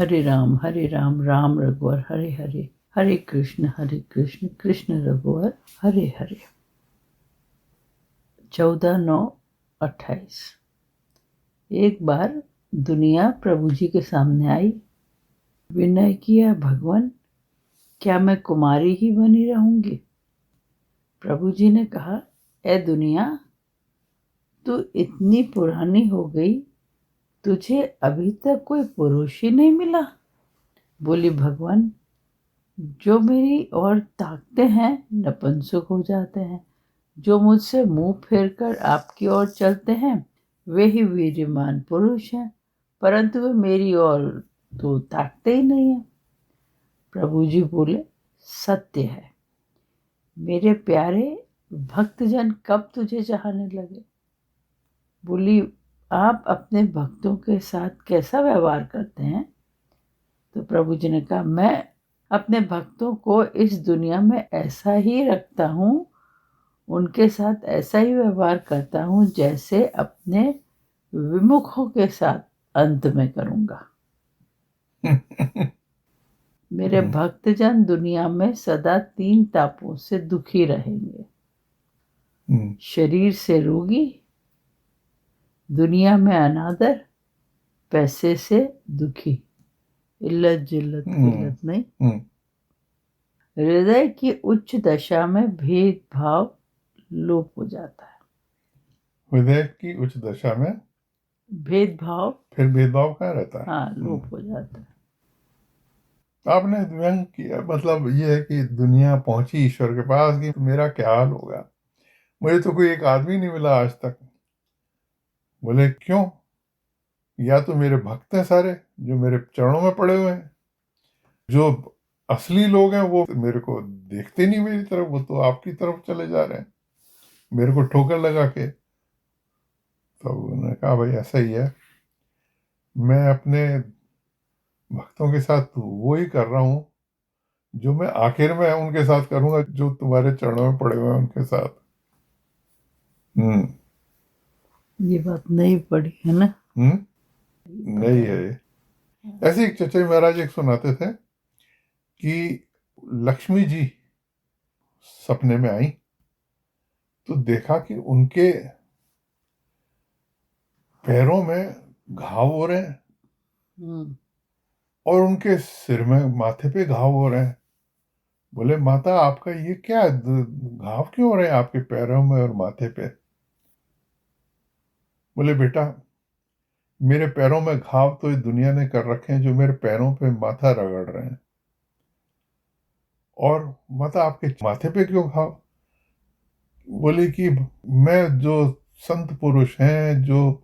हरे राम राम रघुवर हरे हरे, हरे कृष्ण कृष्ण रघुवर हरे हरे। 14/9/28। एक बार दुनिया प्रभु जी के सामने आई। विनय किया, भगवान क्या मैं कुमारी ही बनी रहूंगी? प्रभु जी ने कहा, ए दुनिया, तू इतनी पुरानी हो गई, तुझे अभी तक कोई पुरुष ही नहीं मिला। बोली, भगवान जो मेरी ओर ताकते हैं नपुंसक हो जाते हैं, जो मुझसे मुंह फेरकर आपकी ओर चलते हैं वे ही वीर्यमान पुरुष हैं, परंतु वे मेरी ओर तो ताकते ही नहीं है। प्रभु जी बोले, सत्य है मेरे प्यारे, भक्तजन कब तुझे चाहने लगे? बोली, आप अपने भक्तों के साथ कैसा व्यवहार करते हैं? तो प्रभु जी ने कहा, मैं अपने भक्तों को इस दुनिया में ऐसा ही रखता हूँ, उनके साथ ऐसा ही व्यवहार करता हूँ जैसे अपने विमुखों के साथ अंत में करूँगा। मेरे भक्तजन दुनिया में सदा 3 तापों से दुखी रहेंगे। शरीर से रोगी, दुनिया में अनादर, पैसे से दुखी, इल्लत जिल्लत किल्लत नहीं। हृदय की उच्च दशा में भेदभाव लोप हो जाता है। हृदय की उच्च दशा में भेदभाव, फिर भेदभाव कहाँ रहता है? हाँ, लोप हो जाता है। आपने व्यंग किया, मतलब ये है कि दुनिया पहुंची ईश्वर के पास कि मेरा क्या हाल होगा। मुझे तो कोई एक आदमी नहीं मिला आज तक। बोले, क्यों? या तो मेरे भक्त हैं सारे जो मेरे चरणों में पड़े हुए हैं, जो असली लोग हैं वो मेरे को देखते नहीं मेरी तरफ, वो तो आपकी तरफ चले जा रहे हैं मेरे को ठोकर लगा के। तो उन्होंने कहा, भाई ऐसा ही है, मैं अपने भक्तों के साथ तो वो ही कर रहा हूँ जो मैं आखिर में उनके साथ करूंगा, जो तुम्हारे चरणों में पड़े हुए हैं उनके साथ। ये बात नहीं पड़ी है ना? नहीं है ये। ऐसे एक चचे महाराज एक सुनाते थे कि लक्ष्मी जी सपने में आई तो देखा कि उनके पैरों में घाव हो रहे हैं और उनके सिर में, माथे पे घाव हो रहे हैं। बोले, माता आपका ये क्या घाव क्यों हो रहे हैं आपके पैरों में और माथे पे? बोले, बेटा मेरे पैरों में घाव तो इस दुनिया ने कर रखे हैं जो मेरे पैरों पे माथा रगड़ रहे हैं। और माता आपके माथे पे क्यों घाव? बोली कि मैं जो संत पुरुष हैं, जो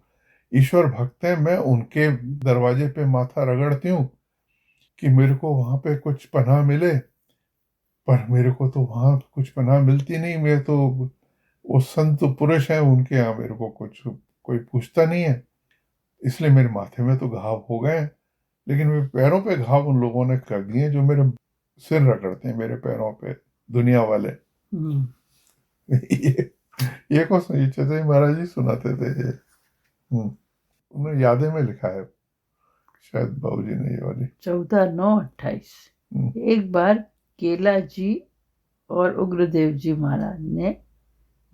ईश्वर भक्त हैं, मैं उनके दरवाजे पे माथा रगड़ती हूँ कि मेरे को वहां पे कुछ पनाह मिले, पर मेरे को तो वहां कुछ पनाह मिलती नहीं। मैं तो वो संत पुरुष हैं, उनके यहाँ मेरे को कुछ कोई पूछता नहीं है, इसलिए मेरे माथे में तो घाव हो गए हैं, लेकिन मेरे पैरों पे घाव उन लोगों ने कर दिए जो मेरे सिर रगड़ते हैं मेरे पैरों पे, दुनिया वाले। ये को चेतन महाराज जी सुनाते थे ये। उन्होंने यादें में लिखा है शायद बाबू जी ने ये वाली। 14/9/28। एक बार केला जी और उग्रदेव जी महाराज ने,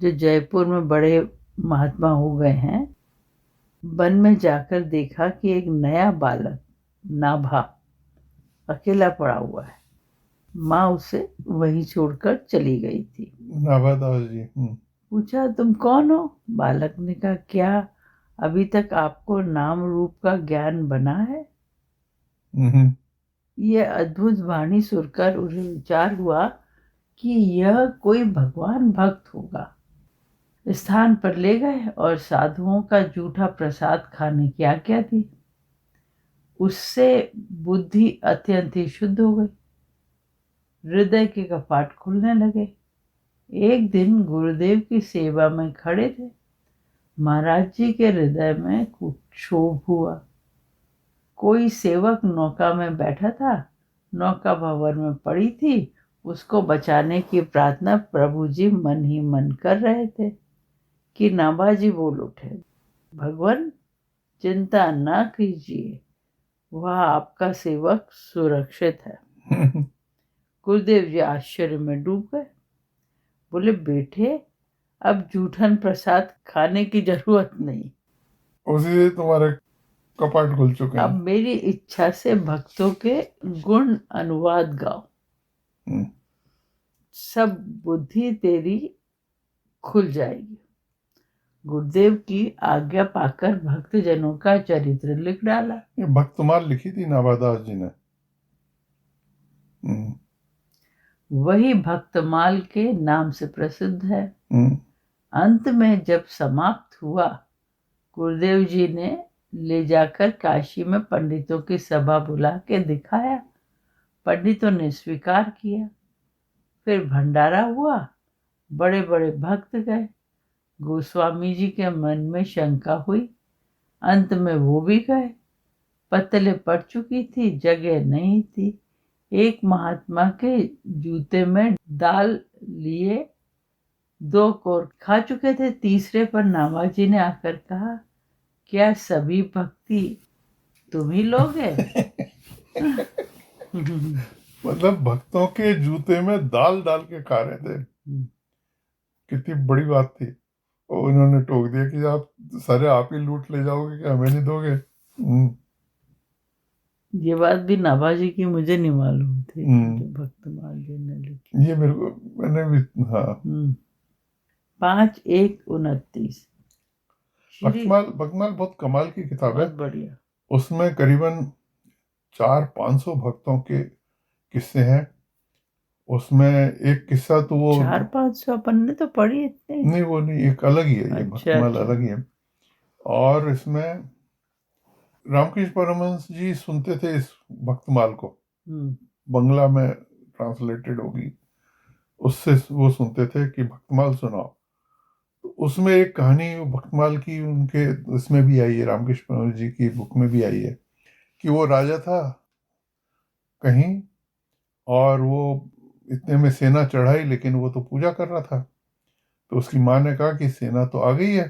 जो जयपुर में बड़े महात्मा हो गए हैं, वन में जाकर देखा कि एक नया बालक नाभा अकेला पड़ा हुआ है। माँ उसे वहीं छोड़कर चली गई थी। नाभादास जी। पूछा, तुम कौन हो? बालक ने कहा, क्या अभी तक आपको नाम रूप का ज्ञान बना है? यह अद्भुत वाणी सुनकर उन्हें विचार हुआ कि यह कोई भगवान भक्त होगा। स्थान पर ले गए और साधुओं का जूठा प्रसाद खाने की आज्ञा दी। उससे बुद्धि अत्यंत ही शुद्ध हो गई, हृदय के कपाट खुलने लगे। एक दिन गुरुदेव की सेवा में खड़े थे। महाराज जी के हृदय में कुछ क्षोभ हुआ। कोई सेवक नौका में बैठा था, नौका भंवर में पड़ी थी, उसको बचाने की प्रार्थना प्रभु जी मन ही मन कर रहे थे कि नाभाजी बोल उठे, भगवान चिंता ना कीजिए, वह आपका सेवक सुरक्षित है। गुरुदेव जी आश्चर्य में डूब गए। बोले, बेटे, अब जूठन प्रसाद खाने की जरूरत नहीं। उसी से तुम्हारे कपाट खुल चुके अब हैं। मेरी इच्छा से भक्तों के गुण अनुवाद गाओ। हम्म, सब बुद्धि तेरी खुल जाएगी। गुरुदेव की आज्ञा पाकर भक्तजनों का चरित्र लिख डाला। ये भक्तमाल लिखी थी नाभादास जी ने। वही भक्तमाल के नाम से प्रसिद्ध है। हम्म, अंत में जब समाप्त हुआ, गुरुदेव जी ने ले जाकर काशी में पंडितों की सभा बुला के दिखाया। पंडितों ने स्वीकार किया। फिर भंडारा हुआ। बड़े बड़े भक्त गए। गोस्वामी जी के मन में शंका हुई। अंत में वो भी गए। पत्तलें पड़ चुकी थी, जगह नहीं थी। एक महात्मा के जूते में दाल लिए 2 कोर खा चुके थे। तीसरे पर नाभाजी ने आकर कहा, क्या सभी भक्ति तुम ही लोगे? मतलब भक्तों के जूते में दाल डाल के खा रहे थे। कितनी बड़ी बात थी। और उन्होंने टोक दिया कि आप सारे आप ही लूट ले जाओगे, क्या हमें नहीं दोगे? ये बात भी नाभाजी की मुझे नहीं मालूम थी, जो भक्तमाल जी ने लिखी। ये मेरे को, मैंने भी, हाँ। 5/1/29। भक्तमाल बहुत कमाल की किताब है। बहुत बढ़िया। उसमें करीबन 400-500 भक्तों के किस्से हैं। उसमें एक किस्सा तो वो 400-500 अपन ने तो पढ़ी इतने। नहीं, वो नहीं, एक अलग ही है ये। अच्छा, भक्तमाल अच्छा। अलग ही है। और इसमें रामकृष्ण परमहंस जी सुनते थे इस भक्तमाल को। बंगला में ट्रांसलेटेड होगी, उससे वो सुनते थे कि भक्तमाल सुनाओ। तो उसमें एक कहानी भक्तमाल की उनके उसमें भी आई है, रामकृष्ण परमहंस जी की बुक में भी आई है, कि वो राजा था कहीं, और वो इतने में सेना चढ़ाई, लेकिन वो तो पूजा कर रहा था। तो उसकी माँ ने कहा कि सेना तो आ गई है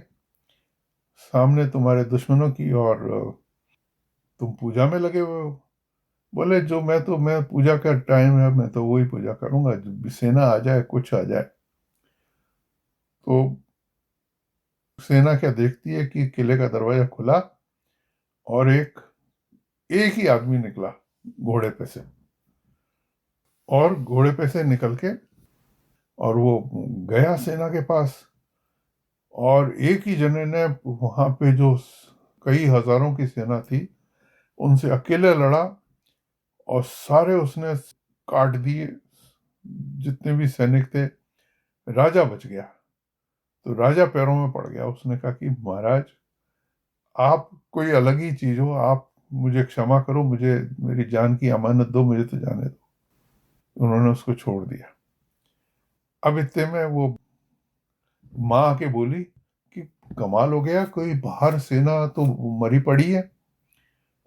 सामने तुम्हारे दुश्मनों की, और तुम पूजा में लगे हुए हो। बोले, मैं पूजा का टाइम है, मैं तो वही पूजा करूंगा, जब भी सेना आ जाए, कुछ आ जाए। तो सेना क्या देखती है कि किले का दरवाजा खुला और एक ही आदमी निकला घोड़े पे से, और घोड़े पे से निकल के और वो गया सेना के पास, और एक ही जने ने वहां पे जो कई हजारों की सेना थी उनसे अकेले लड़ा, और सारे उसने काट दिए जितने भी सैनिक थे। राजा बच गया। तो राजा पैरों में पड़ गया। उसने कहा कि महाराज, आप कोई अलग ही चीज हो, आप मुझे क्षमा करो, मुझे मेरी जान की अमानत दो, मुझे तो जाने दो। उन्होंने उसको छोड़ दिया। अब इतने में वो माँ आके बोली कि कमाल हो गया, कोई बाहर सेना तो मरी पड़ी है,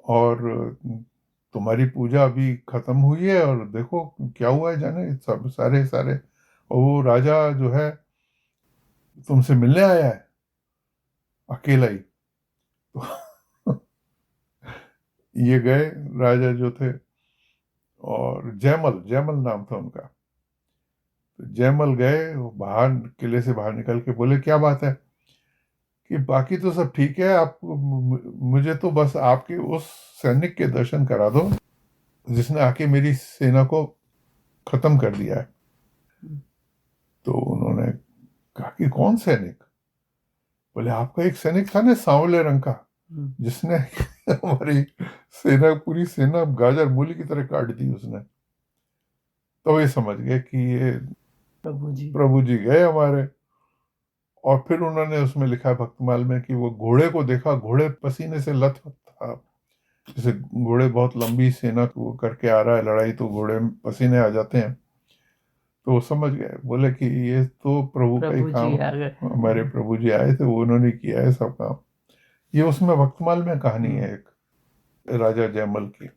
और तुम्हारी पूजा अभी खत्म हुई है, और देखो क्या हुआ है, जाने सब सारे सारे। और वो राजा जो है तुमसे मिलने आया है अकेला ही। ये गए राजा जो थे, और जयमल जयमल नाम था उनका। तो जयमल गए, वो बाहर किले से बाहर निकल के बोले, क्या बात है? कि बाकी तो सब ठीक है, आप मुझे तो बस आपके उस सैनिक के दर्शन करा दो जिसने आके मेरी सेना को खत्म कर दिया है। तो उन्होंने कहा कि कौन सैनिक? बोले, आपका एक सैनिक था ना सांवले रंग का, जिसने हमारी सेना, पूरी सेना गाजर मूली की तरह काट दी उसने। तो ये समझ गए कि ये प्रभु जी गए हमारे। और फिर उन्होंने उसमें लिखा है भक्तमाल में कि वो घोड़े को देखा, घोड़े पसीने से लथपथ था। जैसे घोड़े बहुत लंबी सेना को करके आ रहा है लड़ाई, तो घोड़े में पसीने आ जाते हैं। तो वो समझ गए, बोले कि ये तो प्रभु का ही काम, हमारे प्रभु जी आए थे, वो उन्होंने किया है सब काम। ये उसमें भक्तमाल में कहानी है एक राजा जयमल की।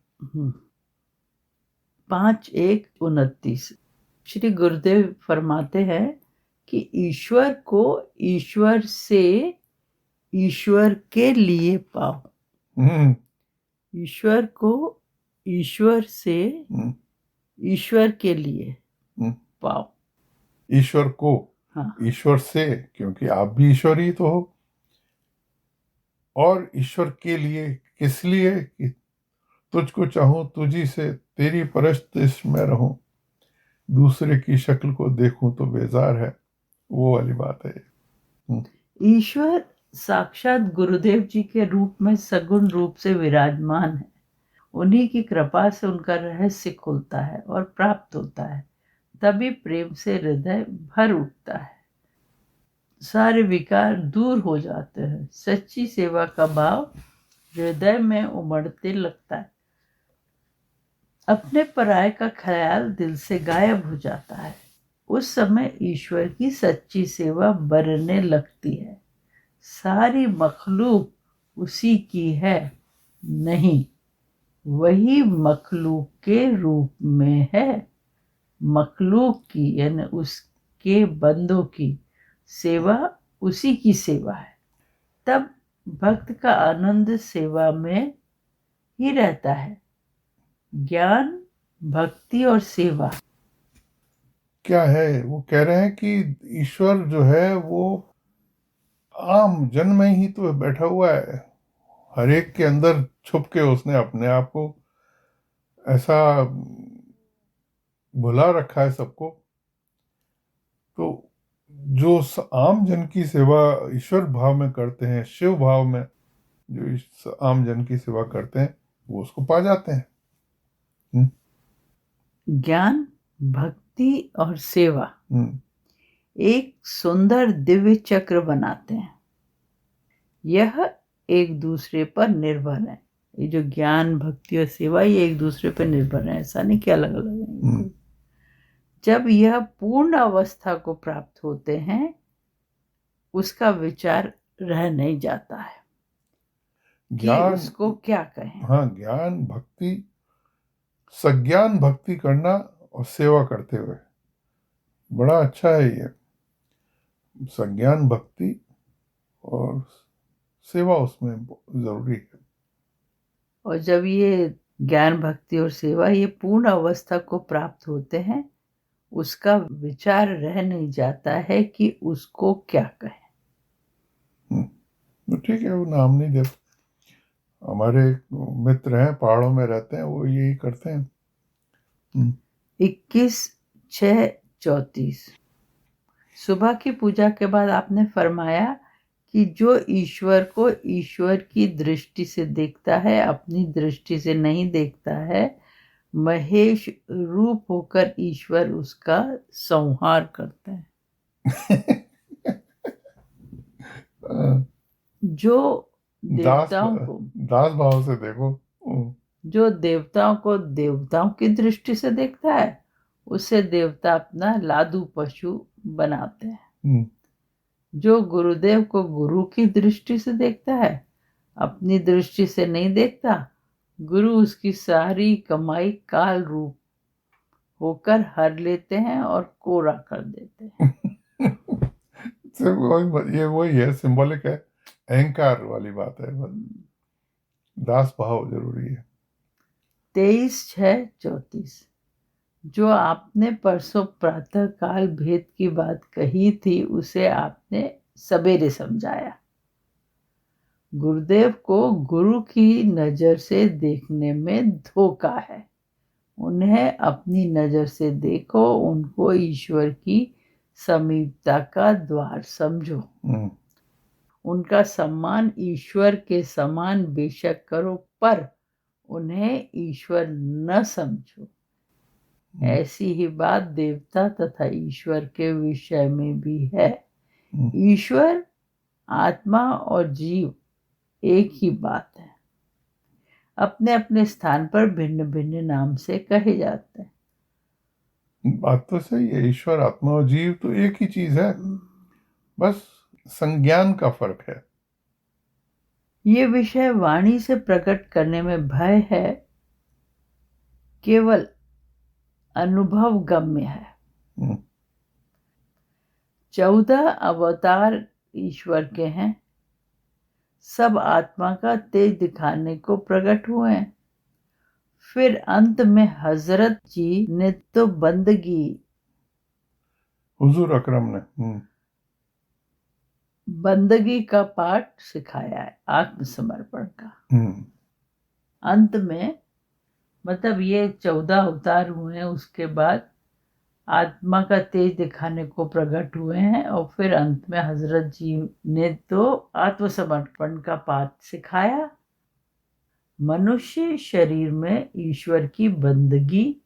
5/1/29। श्री गुरुदेव फरमाते हैं कि ईश्वर को ईश्वर से ईश्वर के लिए पाओ। ईश्वर को ईश्वर से हम्म, ईश्वर के लिए हम्म। पाओ। ईश्वर को हाँ, ईश्वर से, क्योंकि आप भी ईश्वर ही तो हो। और ईश्वर के लिए, किस लिए? कि तुझको चाहूं तुझी से, तेरी परस्तिश में रहूं, दूसरे की शक्ल को देखूं तो बेजार है। वो वाली बात है। हम्म, ईश्वर साक्षात गुरुदेव जी के रूप में सगुण रूप से विराजमान है। उन्हीं की कृपा से उनका रहस्य खुलता है और प्राप्त होता है। तभी प्रेम से हृदय भर उठता है, सारे विकार दूर हो जाते हैं, सच्ची सेवा का भाव हृदय में उमड़ते लगता है, अपने पराये का ख्याल दिल से गायब हो जाता है। उस समय ईश्वर की सच्ची सेवा बरने लगती है। सारी मखलूक उसी की है नहीं, वही मखलूक के रूप में है। मखलूक की यानी उसके बंदों की सेवा उसी की सेवा है। तब भक्त का आनंद सेवा में ही रहता है। ज्ञान, भक्ति और सेवा। क्या है वो कह रहे हैं कि ईश्वर जो है वो आम जन में ही तो बैठा हुआ है, हर एक के अंदर छुप के उसने अपने आप को ऐसा भुला रखा है सबको। तो जो आम जन की सेवा ईश्वर भाव में करते हैं, शिव भाव में जो आम जन की सेवा करते हैं, वो उसको पा जाते हैं। हम्म, ज्ञान, भक्ति और सेवा हम्म, एक सुंदर दिव्य चक्र बनाते हैं। यह एक दूसरे पर निर्भर है। ये जो ज्ञान, भक्ति और सेवा, ये एक दूसरे पर निर्भर है, ऐसा नहीं कि अलग अलग हम्म। है। जब यह पूर्ण अवस्था को प्राप्त होते हैं, उसका विचार रह नहीं जाता है कि ज्ञान, उसको क्या कहें। हाँ, ज्ञान भक्ति, सज्ञान भक्ति करना और सेवा करते हुए, बड़ा अच्छा है ये। सज्ञान भक्ति और सेवा उसमें जरूरी है। और जब ये ज्ञान, भक्ति और सेवा ये पूर्ण अवस्था को प्राप्त होते हैं, उसका विचार रह नहीं जाता है कि उसको क्या कहें। तो ठीक है, वो नाम नहीं दे। हमारे मित्र हैं, पहाड़ों में रहते हैं, वो यही करते हैं। 21/6/34। सुबह की पूजा के बाद आपने फरमाया कि जो ईश्वर को ईश्वर की दृष्टि से देखता है, अपनी दृष्टि से नहीं देखता है, महेश रूप होकर ईश्वर उसका संहार करते हैं। जो दास देवताओं को दास भाव से देखो। जो देवताओं को देवताओं की दृष्टि से देखता है, उसे देवता अपना लादू पशु बनाते हैं। जो गुरुदेव को गुरु की दृष्टि से देखता है, अपनी दृष्टि से नहीं देखता, गुरु उसकी सारी कमाई काल रूप होकर हर लेते हैं और कोरा कर देते हैं। ये वही है, सिंबॉलिक है, अहंकार वाली बात है। दास भाव जरूरी है। 23/6/34। जो आपने परसों प्रातः काल भेद की बात कही थी, उसे आपने सवेरे समझाया। गुरुदेव को गुरु की नजर से देखने में धोखा है। उन्हें अपनी नजर से देखो, उनको ईश्वर की समीपता का द्वार समझो। उनका सम्मान ईश्वर के समान बेशक करो, पर उन्हें ईश्वर न समझो। ऐसी ही बात देवता तथा ईश्वर के विषय में भी है। ईश्वर, आत्मा और जीव एक ही बात है, अपने अपने स्थान पर भिन्न भिन्न नाम से कहे जाते हैं। बात तो सही है, ईश्वर, आत्मा और जीव तो एक ही चीज है, बस संज्ञान का फर्क है। ये विषय वाणी से प्रकट करने में भय है, केवल अनुभव गम्य है। 14 अवतार ईश्वर के हैं। सब आत्मा का तेज दिखाने को प्रकट हुए हैं। फिर अंत में हजरत जी ने तो बंदगी, हुजूर अकरम ने बंदगी का पाठ सिखाया है, आत्मसमर्पण का। अंत में मतलब ये 14 अवतार हुए हैं, उसके बाद आत्मा का तेज दिखाने को प्रकट हुए हैं, और फिर अंत में हजरत जी ने तो आत्मसमर्पण का पाठ सिखाया। मनुष्य शरीर में ईश्वर की बंदगी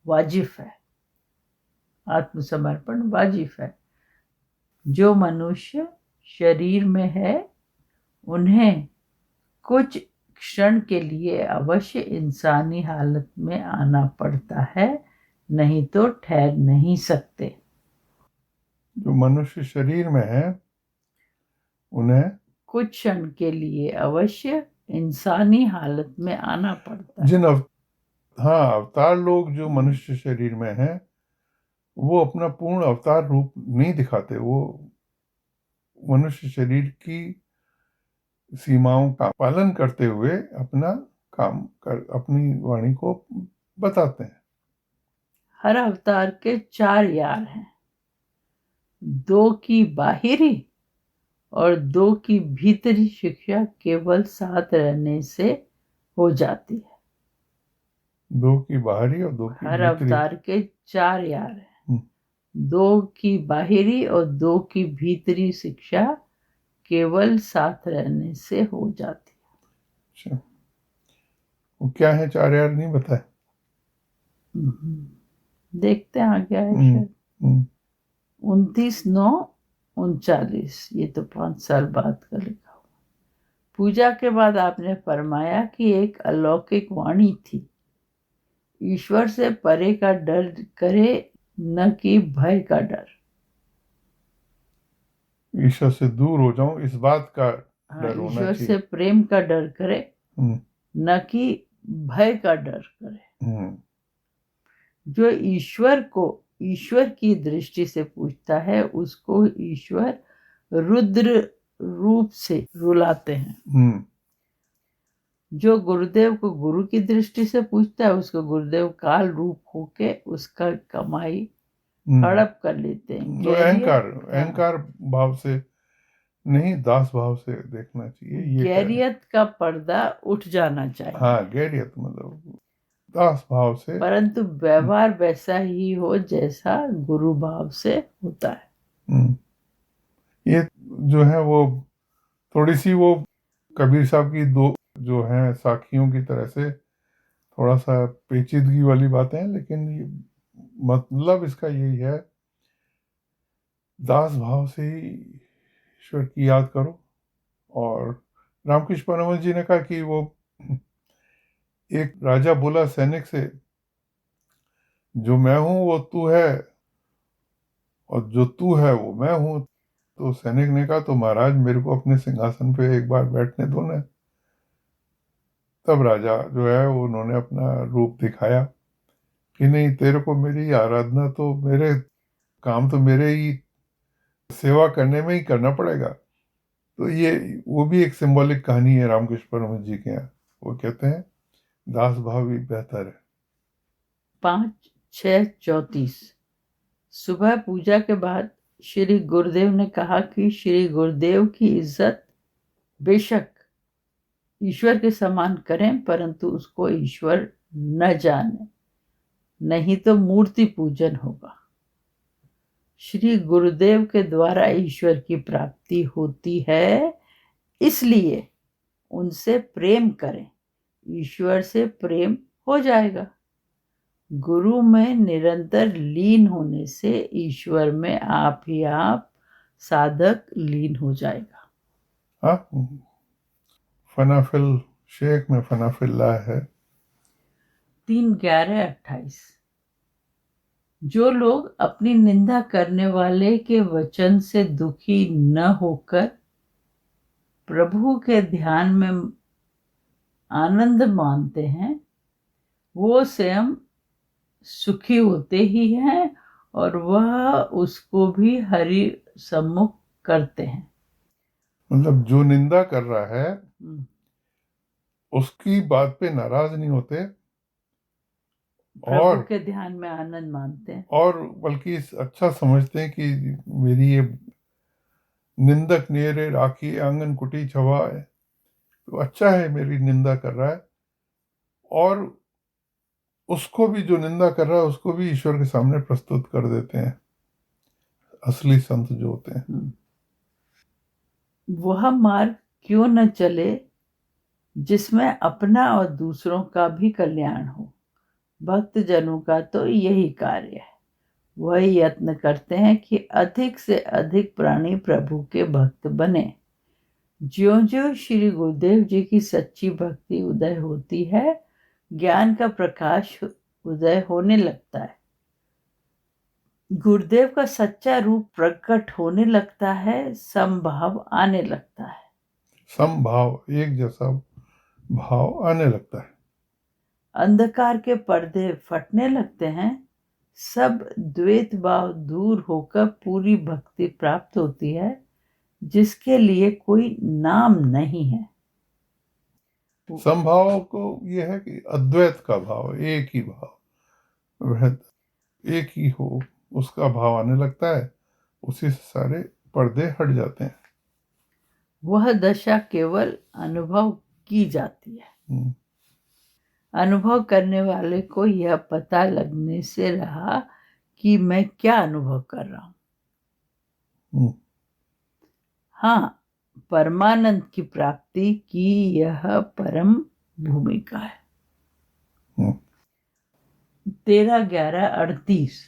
वाजिब है, आत्मसमर्पण वाजिब है। जो मनुष्य शरीर में है उन्हें कुछ क्षण के लिए अवश्य इंसानी हालत में आना पड़ता है, नहीं तो ठहर नहीं सकते। जो मनुष्य शरीर में है उन्हें कुछ क्षण के लिए अवश्य इंसानी हालत में आना पड़ता है। हाँ, अवतार लोग जो मनुष्य शरीर में हैं वो अपना पूर्ण अवतार रूप नहीं दिखाते। वो मनुष्य शरीर की सीमाओं का पालन करते हुए अपना काम कर अपनी वाणी को बताते हैं। हर अवतार के 4 यार हैं, 2 की बाहरी और 2 की भीतरी शिक्षा केवल साथ रहने से हो जाती है। 2 की बाहरी और 2 की हर भीतरी। अवतार के 4 यार हैं, 2 की बाहरी और 2 की भीतरी शिक्षा केवल साथ रहने से हो जाती है। अच्छा, वो क्या है 4 यार नहीं बताए? देखते हैं आगे है शायद। 29/9/39, ये तो 5 साल बाद का लिखा हुआ। पूजा के बाद आपने फरमाया कि एक अलौकिक वाणी थी, ईश्वर से परे का डर करे, न कि भय का डर। ईश्वर से दूर हो जाऊं इस बात का डर होना ईश्वर चाहिए। से प्रेम का डर करे, न कि भय का डर करे। जो ईश्वर को ईश्वर की दृष्टि से पूछता है उसको ईश्वर रुद्र रूप से रुलाते हैं। जो गुरुदेव को गुरु की दृष्टि से पूछता है उसको गुरुदेव काल रूप होके उसका कमाई हड़प कर लेते हैं। तो अहंकार भाव से नहीं, दास भाव से देखना चाहिए। ये गैरियत का पर्दा उठ जाना चाहिए। हाँ, गैरियत मतलब दास भाव से, परंतु व्यवहार वैसा ही हो जैसा गुरु भाव से होता है। ये जो है वो थोड़ी सी वो कबीर साहब की 2 जो हैं साखियों की तरह से थोड़ा सा पेचीदगी वाली बातें हैं, लेकिन ये मतलब इसका यही है, दास भाव से ही ईश्वर की याद करो। और रामकृष्ण परमहंस जी ने कहा कि वो एक राजा बोला सैनिक से, जो मैं हूं वो तू है और जो तू है वो मैं हूं। तो सैनिक ने कहा, तो महाराज मेरे को अपने सिंहासन पे एक बार बैठने दो ना। तब राजा जो है वो उन्होंने अपना रूप दिखाया कि नहीं, तेरे को मेरी आराधना तो मेरे काम तो मेरे ही सेवा करने में ही करना पड़ेगा। तो ये वो भी एक सिंबॉलिक कहानी है रामकृष्ण परमहंस जी के यहाँ। वो कहते हैं दास भाव ही बेहतर है। 5/6/34 सुबह पूजा के बाद श्री गुरुदेव ने कहा कि श्री गुरुदेव की इज्जत बेशक ईश्वर के समान करें, परंतु उसको ईश्वर न जाने, नहीं तो मूर्ति पूजन होगा। श्री गुरुदेव के द्वारा ईश्वर की प्राप्ति होती है, इसलिए उनसे प्रेम करें, ईश्वर से प्रेम हो जाएगा। गुरु में निरंतर लीन होने से ईश्वर में आप ही आप साधक लीन हो जाएगा। हाँ, फनाफिल शेख में फनाफिल्ला है। 3/11/28 जो लोग अपनी निंदा करने वाले के वचन से दुखी न होकर प्रभु के ध्यान में आनंद मानते हैं, वो स्वयं सुखी होते ही हैं और वह उसको भी हरि सम्मुख करते हैं। मतलब जो निंदा कर रहा है हम्म, उसकी बात पे नाराज नहीं होते, प्रभु और के ध्यान में आनंद मानते हैं। और बल्कि अच्छा समझते हैं कि मेरी ये निंदक नेरे राखी आंगन कुटी छवा है, तो अच्छा है मेरी निंदा कर रहा है, और उसको भी जो निंदा कर रहा है उसको भी ईश्वर के सामने प्रस्तुत कर देते हैं, असली संत जो होते हैं। हम्म, वह मार्ग क्यों न चले जिसमें अपना और दूसरों का भी कल्याण हो। भक्त जनों का तो यही कार्य है। वह यत्न करते हैं कि अधिक से अधिक प्राणी प्रभु के भक्त बने। ज्यों ज्यों श्री गुरुदेव जी की सच्ची भक्ति उदय होती है, ज्ञान का प्रकाश उदय होने लगता है, गुरुदेव का सच्चा रूप प्रकट होने लगता है, समभाव आने लगता है, समभाव, एक जैसा भाव आने लगता है। अंधकार के पर्दे फटने लगते हैं, सब द्वैत भाव दूर होकर पूरी भक्ति प्राप्त होती है, जिसके लिए कोई नाम नहीं है। समभाव को यह है कि अद्वैत का भाव, एक ही भाव, वह एक ही हो, उसका भाव आने लगता है, उसी से सारे पर्दे हट जाते हैं। वह दशा केवल अनुभव की जाती है। हम्म, अनुभव करने वाले को यह पता लगने से रहा कि मैं क्या अनुभव कर रहा हूं। हम्म, हाँ, परमानंद की प्राप्ति की यह परम भूमिका है। हम्म, 13/11/38,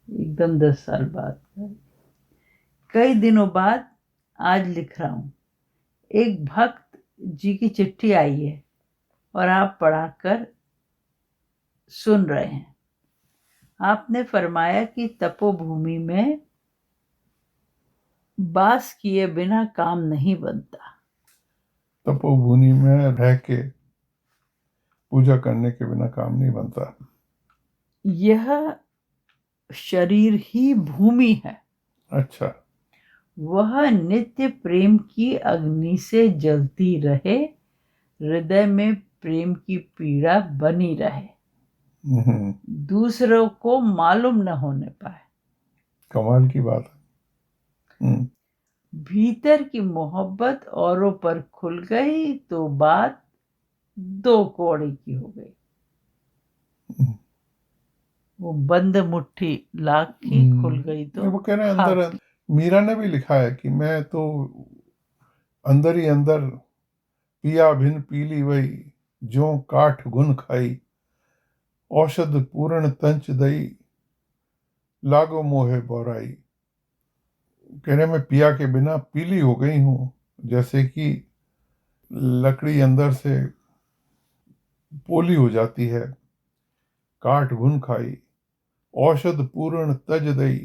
एकदम 10 साल बाद, कई दिनों बाद आज लिख रहा हूं। एक भक्त जी की चिट्ठी आई है और आप पढ़ाकर सुन रहे हैं। आपने फरमाया कि तपोभूमि में वास किए बिना काम नहीं बनता। तपोभूमि में रह के पूजा करने के बिना काम नहीं बनता। यह शरीर ही भूमि है। अच्छा। वह नित्य प्रेम की अग्नि से जलती रहे, हृदय में प्रेम की पीड़ा बनी रहे, हम्म, दूसरों को मालूम न होने पाए। कमाल की बात है। भीतर की मोहब्बत औरों पर खुल गई तो बात दो कौड़ी की हो गई। हम्म, वो बंद मुट्ठी लाख की खुल गई तो वो कह रहे हैं खाक। अंदर, मीरा ने भी लिखा है कि मैं तो अंदर ही अंदर पिया भिन पीली वही, ज्यों काठ गुन खाई, औषध पूर्ण तंच दई, लागो मोहे बोराई। कह रहे मैं पिया के बिना पीली हो गई हूँ, जैसे कि लकड़ी अंदर से पोली हो जाती है, काठ घुन खाई, औषध पूर्ण तज दई,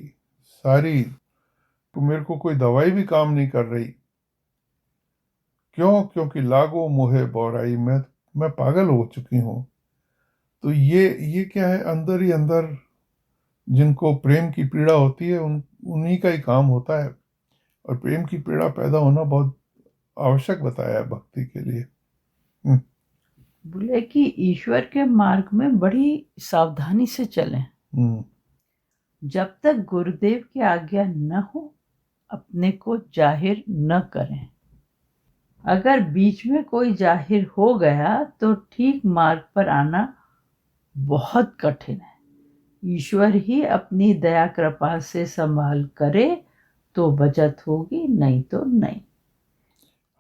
सारी तो मेरे को कोई दवाई भी काम नहीं कर रही। क्यों? क्योंकि लागो मोहे बोराई, मैं पागल हो चुकी हूँ। तो ये क्या है, अंदर ही अंदर जिनको प्रेम की पीड़ा होती है उन्हीं का ही काम होता है, और प्रेम की पीड़ा पैदा होना बहुत आवश्यक बताया है भक्ति के लिए। हम्म, बोले कि ईश्वर के मार्ग में बड़ी सावधानी से चलें। हम्म, जब तक गुरुदेव की आज्ञा न हो, अपने को जाहिर न करें। अगर बीच में कोई जाहिर हो गया तो ठीक मार्ग पर आना बहुत कठिन है। ईश्वर ही अपनी दया कृपा से संभाल करे तो बचत होगी, नहीं तो नहीं।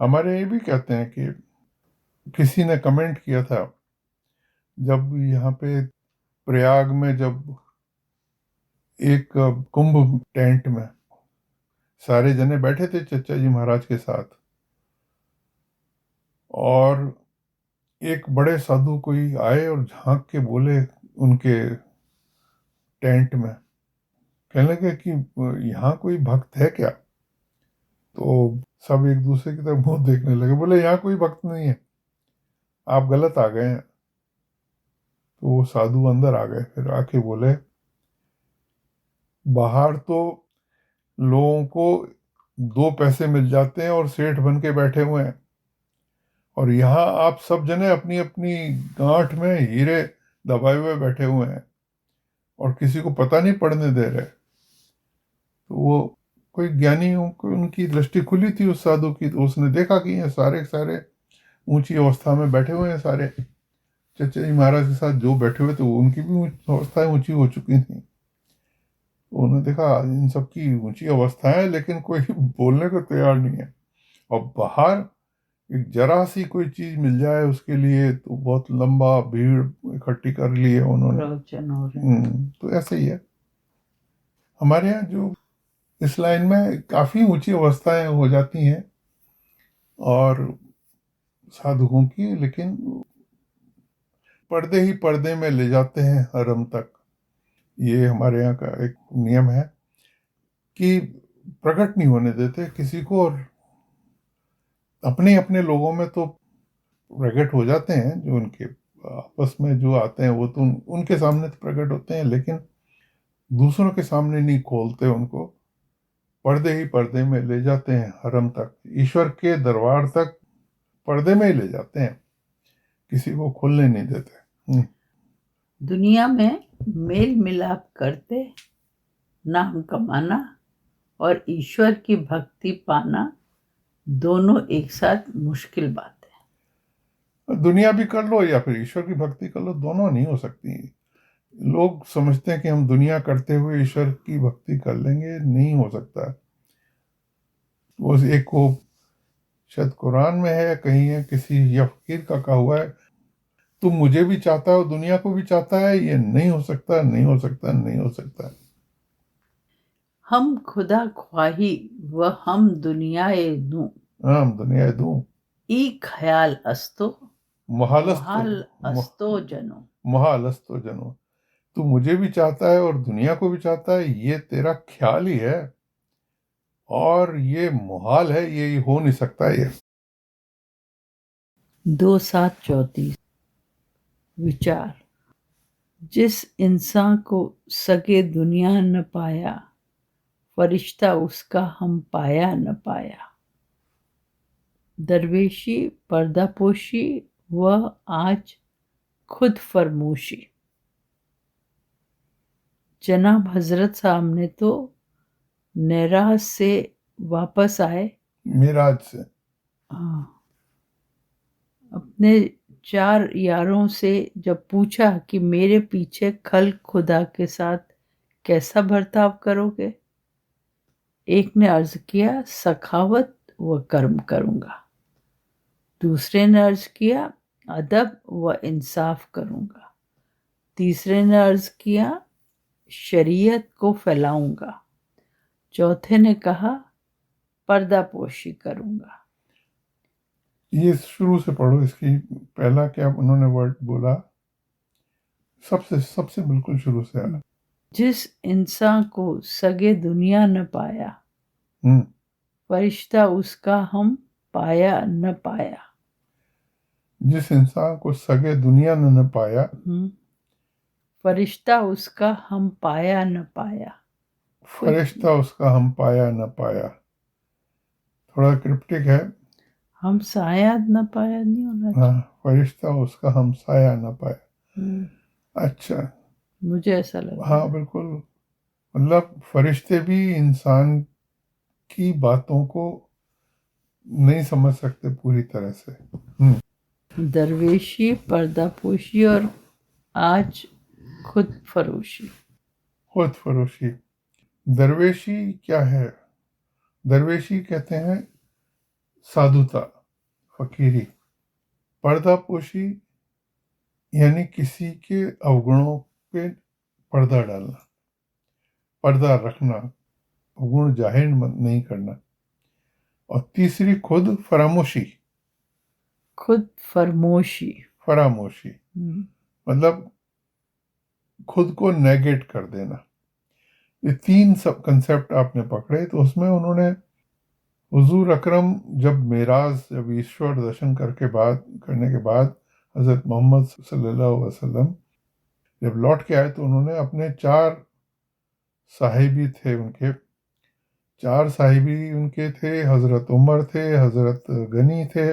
हमारे ये भी कहते हैं कि किसी ने कमेंट किया था, जब यहाँ पे प्रयाग में जब एक कुंभ टेंट में सारे जने बैठे थे चचा जी महाराज के साथ, और एक बड़े साधु कोई आए और झांक के बोले उनके टेंट में, कहने लगे कि यहाँ कोई भक्त है क्या? तो सब एक दूसरे की तरफ मुंह देखने लगे, बोले यहाँ कोई भक्त नहीं है, आप गलत आ गए हैं। तो वो साधु अंदर आ गए, फिर आके बोले बाहर तो लोगों को दो पैसे मिल जाते हैं और सेठ बन के बैठे हुए हैं, और यहाँ आप सब जने अपनी अपनी गांठ में हीरे दबाए हुए बैठे हुए हैं और किसी को पता नहीं पड़ने दे रहे। तो वो कोई ज्ञानी उनकी दृष्टि खुली थी उस साधु की, तो उसने देखा कि ये सारे सारे ऊंची अवस्था में बैठे हुए हैं। सारे चचा जी महाराज के साथ जो बैठे हुए थे वो उनकी भी अवस्थाएं ऊंची हो चुकी थी। उन्होंने देखा इन सबकी ऊंची अवस्थाएं हैं, लेकिन कोई बोलने को तैयार नहीं है। और बाहर एक जरा सी कोई चीज मिल जाए उसके लिए तो बहुत लंबा भीड़ इकट्ठी कर ली है उन्होंने। प्रवचन हो रहे हैं। तो ऐसे ही है हमारे यहाँ, जो इस लाइन में काफी ऊंची अवस्थाएं हो जाती हैं और साधुओं की, लेकिन पर्दे ही पर्दे में ले जाते हैं हरम तक। ये हमारे यहाँ का एक नियम है कि प्रकट नहीं होने देते किसी को, और अपने अपने लोगों में तो प्रकट हो जाते हैं, जो उनके आपस में जो आते हैं वो तो उनके सामने तो प्रकट होते हैं, लेकिन दूसरों के सामने नहीं खोलते उनको। पर्दे ही पर्दे में ले जाते हैं हरम तक, ईश्वर के दरबार तक पर्दे में ही ले जाते हैं, किसी को खोलने नहीं देते। दुनिया में मेल मिलाप करते नाम कमाना और ईश्वर की भक्ति पाना दोनों एक साथ मुश्किल बात है। दुनिया भी कर लो या फिर ईश्वर की भक्ति कर लो, दोनों नहीं हो सकती। लोग समझते हैं कि हम दुनिया करते हुए ईश्वर की भक्ति कर लेंगे, नहीं हो सकता। वो एक को शायद कुरान में है, कहीं है, किसी या फकीर का कहा हुआ है, तू मुझे भी चाहता है और दुनिया को भी चाहता है, ये नहीं हो सकता, नहीं हो सकता, नहीं हो सकता। हम खुदा ख्वाही व हम दुनियाए दूं, हम दुनिया दूं, ई ख्याल अस्तो महाल महालस्तो अस्तो जनो। महालस्तो जनो। तू मुझे भी चाहता है और दुनिया को भी चाहता है, ये तेरा ख्याल ही है और ये मुहाल है, ये हो नहीं सकता। ये 2:7-34 विचार। जिस इंसान को सगे दुनिया न पाया, फरिश्ता उसका हम पाया न पाया। दरवेशी पर्दापोशी व आज खुद फरमोशी। जनाब हजरत साहब ने तो नेराज से वापस आए, मिराज से अपने 4 यारों से जब पूछा कि मेरे पीछे खल खुदा के साथ कैसा बर्ताव करोगे। एक ने अर्ज किया सखावत व कर्म करूंगा। दूसरे ने अर्ज किया अदब व इंसाफ करूंगा। तीसरे ने अर्ज किया शरीयत को फैलाऊंगा। चौथे ने कहा पर्दापोशी करूंगा। ये शुरू से पढ़ो, इसकी पहला क्या उन्होंने वर्ड बोला, सबसे सबसे बिल्कुल शुरू से आया। जिस इंसान को सगे दुनिया न पाया, फरिश्ता उसका हम पाया न पाया। जिस इंसान को सगे दुनिया ने न पाया, फरिश्ता उसका हम पाया न पाया। फरिश्ता उसका हम पाया न पाया। थोड़ा क्रिप्टिक है। हम साया न पाया नहीं होना चाहिए। हाँ, फरिश्ता उसका हम साया न पाया। अच्छा, मुझे ऐसा लगा। हाँ बिल्कुल, मतलब फरिश्ते भी इंसान की बातों को नहीं समझ सकते पूरी तरह से। दरवेशी पर्दापोशी और आज खुद फरोशी। खुद फरोशी। दरवेशी क्या है? दरवेशी कहते हैं साधुता, फकीरी। पर्दापोशी यानी किसी के अवगुणों पे पर्दा डालना, पर्दा रखना, अवगुण जाहिर नहीं करना। और तीसरी खुद फरामोशी। खुद फरमोशी, फरामोशी मतलब खुद को नेगेट कर देना। ये 3 सब कंसेप्ट आपने पकड़े। तो उसमें उन्होंने हुजूर अकरम जब ईश्वर दर्शन करने के बाद हज़रत मोहम्मद सल्लल्लाहु अलैहि वसल्लम जब लौट के आए, तो उन्होंने अपने 4 साहिबी थे उनके, 4 साहिबी उनके थे, हजरत उमर थे, हजरत गनी थे,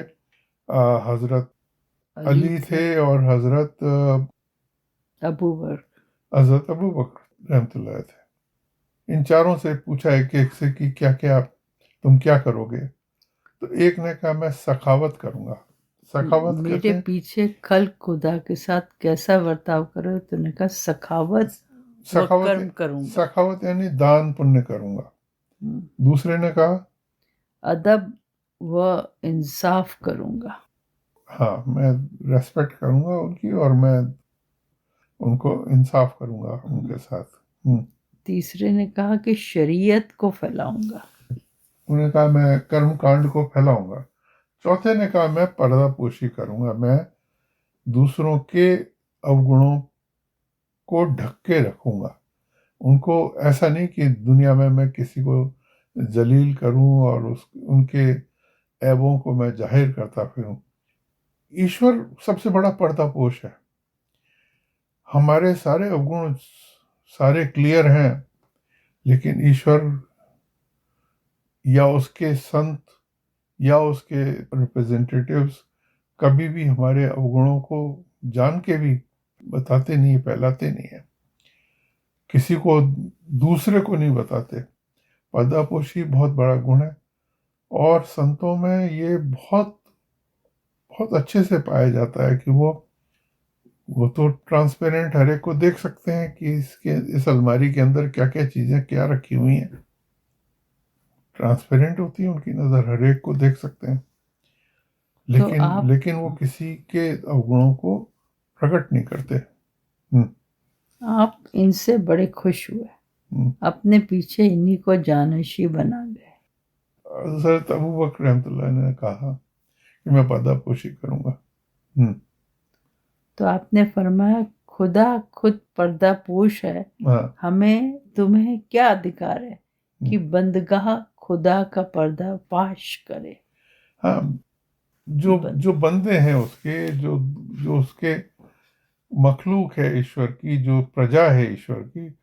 हजरत अली थे और हजरत अबू बकर। अबू बकर रहमतुल्लाह थे। इन चारों से पूछा एक एक से कि क्या क्या तुम क्या करोगे। तो एक ने कहा मैं सखावत करूंगा। सखावत मेरे कहते हैं पीछे खल खुदा के साथ कैसा बर्ताव करो, तो ने कहा सखावत व कर्म करूंगा। सखावत यानी दान पुण्य करूंगा। दूसरे ने कहा अदब व इंसाफ करूंगा। हाँ, मैं रेस्पेक्ट करूंगा उनकी और मैं उनको इंसाफ करूंगा उनके साथ। तीसरे ने कहा कि शरीयत को फैलाऊंगा। उन्होंने कहा मैं कर्म कांड को फैलाऊंगा। चौथे ने कहा मैं पर्दापोशी करूंगा, मैं दूसरों के अवगुणों को ढक के रखूंगा। उनको ऐसा नहीं कि दुनिया में मैं किसी को जलील करूं और उनके ऐबों को मैं जाहिर करता फिरूं। ईश्वर सबसे बड़ा पर्दापोश है। हमारे सारे अवगुण सारे क्लियर हैं, लेकिन ईश्वर या उसके संत या उसके रिप्रेजेंटेटिव्स कभी भी हमारे अवगुणों को जान के भी बताते नहीं, फैलाते नहीं है, किसी को दूसरे को नहीं बताते। पर्दापोशी बहुत बड़ा गुण है और संतों में ये बहुत बहुत अच्छे से पाया जाता है कि वो तो ट्रांसपेरेंट हर एक को देख सकते हैं कि इस अलमारी के अंदर क्या क्या चीजें क्या रखी हुई हैं। ट्रांसपेरेंट होती है उनकी नजर, हर एक को देख सकते हैं। लेकिन वो किसी के अवगुणों को प्रकट नहीं करते। आप इनसे बड़े खुश हुए, अपने पीछे इन्हीं को जानशी बना गए। हज़रत अबू बकर रहमतुल्लाह ने कहा कि मैं पर्दापोशी करूंगा। तो आपने फरमाया खुदा खुद पर्दापोश है, हमें तुम्हें क्या अधिकार है कि बंदगाह खुदा का पर्दाफाश करे। हाँ, जो बंदे हैं उसके, जो उसके मखलूक है ईश्वर की, जो प्रजा है ईश्वर की,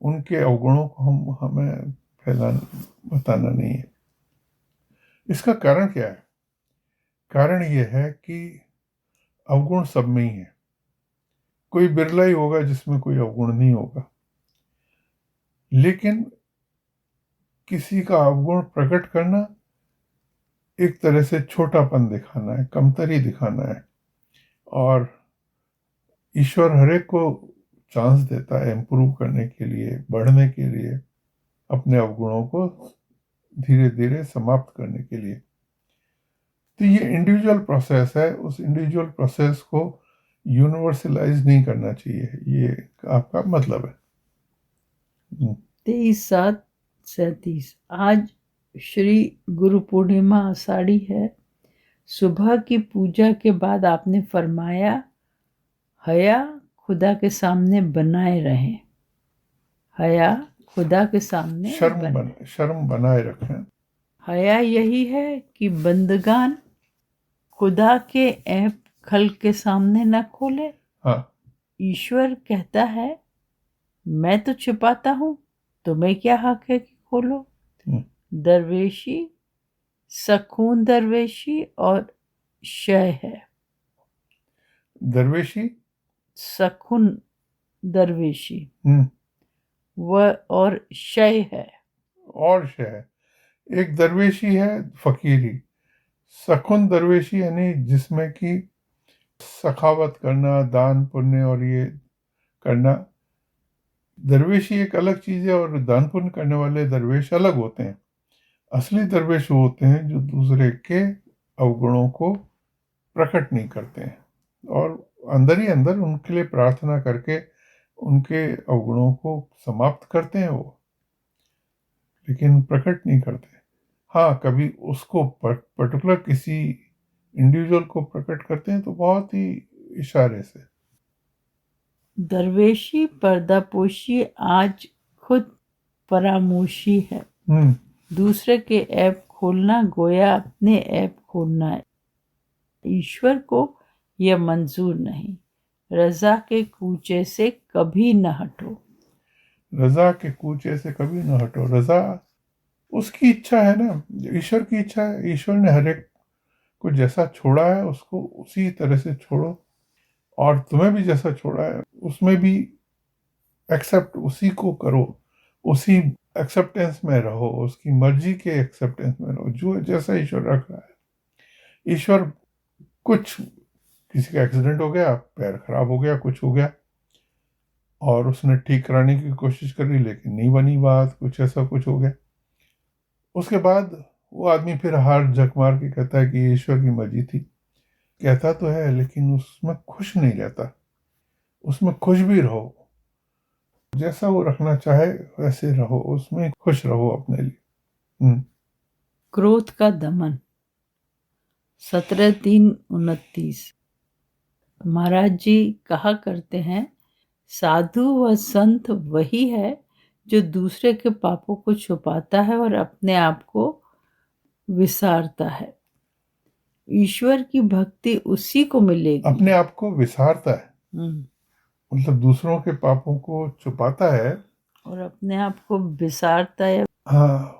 उनके अवगुणों को हमें बताना नहीं है। इसका कारण क्या है? कारण यह है कि अवगुण सब में ही है। कोई बिरला ही होगा जिसमें कोई अवगुण नहीं होगा। लेकिन किसी का अवगुण प्रकट करना एक तरह से छोटापन दिखाना है, कमतरी दिखाना है। और ईश्वर हर एक को चांस देता है इम्प्रूव करने के लिए, बढ़ने के लिए, अपने अवगुणों को धीरे धीरे समाप्त करने के लिए। तो ये इंडिविजुअल प्रोसेस है, उस इंडिविजुअल प्रोसेस को यूनिवर्सलाइज नहीं करना चाहिए, ये आपका मतलब है। 23/7/37 आज श्री गुरु पूर्णिमा आषाढ़ी है। सुबह की पूजा के बाद आपने फरमाया हया खुदा के सामने बनाए रहें। हया खुदा के सामने शर्म बनाए रखें। हया यही है कि बंदगान खुदा के ऐप खल के सामने न खोले। हाँ, ईश्वर कहता है मैं तो छिपाता हूं, तुम्हें क्या हक है कि खोलो। दरवेशी सकून दरवेशी और शय है। दरवेशी सकून दरवेशी वह और शय है। और शय, एक दरवेशी है फकीरी, सकुन दरवेशी यानी जिसमें कि सखावत करना, दान पुण्य और ये करना। दरवेशी एक अलग चीज है और दान पुण्य करने वाले दरवेश अलग होते हैं। असली दरवेश वो होते हैं जो दूसरे के अवगुणों को प्रकट नहीं करते हैं और अंदर ही अंदर उनके लिए प्रार्थना करके उनके अवगुणों को समाप्त करते हैं वो, लेकिन प्रकट नहीं करते। हाँ, कभी उसको पर्टिकुलर किसी इंडिविजुअल को प्रकट करते हैं तो बहुत ही इशारे से। दरवेशी पर्दापोशी आज खुद परामोशी है। दूसरे के ऐप खोलना गोया अपने ऐप खोलना है। ईश्वर को यह मंजूर नहीं। रजा के कूचे से कभी न हटो। रजा के कूचे से कभी न हटो। रजा उसकी इच्छा है ना, ईश्वर की इच्छा है। ईश्वर ने हर एक को जैसा छोड़ा है उसको उसी तरह से छोड़ो, और तुम्हें भी जैसा छोड़ा है उसमें भी एक्सेप्ट उसी को करो, उसी एक्सेप्टेंस में रहो, उसकी मर्जी के एक्सेप्टेंस में रहो, जो जैसा ईश्वर रख रहा है। ईश्वर कुछ, किसी का एक्सीडेंट हो गया, पैर खराब हो गया, कुछ हो गया, और उसने ठीक कराने की कोशिश करी लेकिन नहीं बनी बात, कुछ ऐसा कुछ हो गया, उसके बाद वो आदमी फिर हार झक मार के कहता है कि ईश्वर की मर्जी थी। कहता तो है लेकिन उसमें खुश नहीं रहता। उसमें खुश भी रहो, जैसा वो रखना चाहे वैसे रहो, उसमें खुश रहो अपने लिए। क्रोध का दमन। 17/3/29। महाराज जी कहा करते हैं, साधु व संत वही है जो दूसरे के पापों को छुपाता है और अपने आप को विसारता है। ईश्वर की भक्ति उसी को मिलेगी। अपने आप को विसारता है हम्म, मतलब दूसरों के पापों को छुपाता है और अपने आप को विसारता है। हाँ,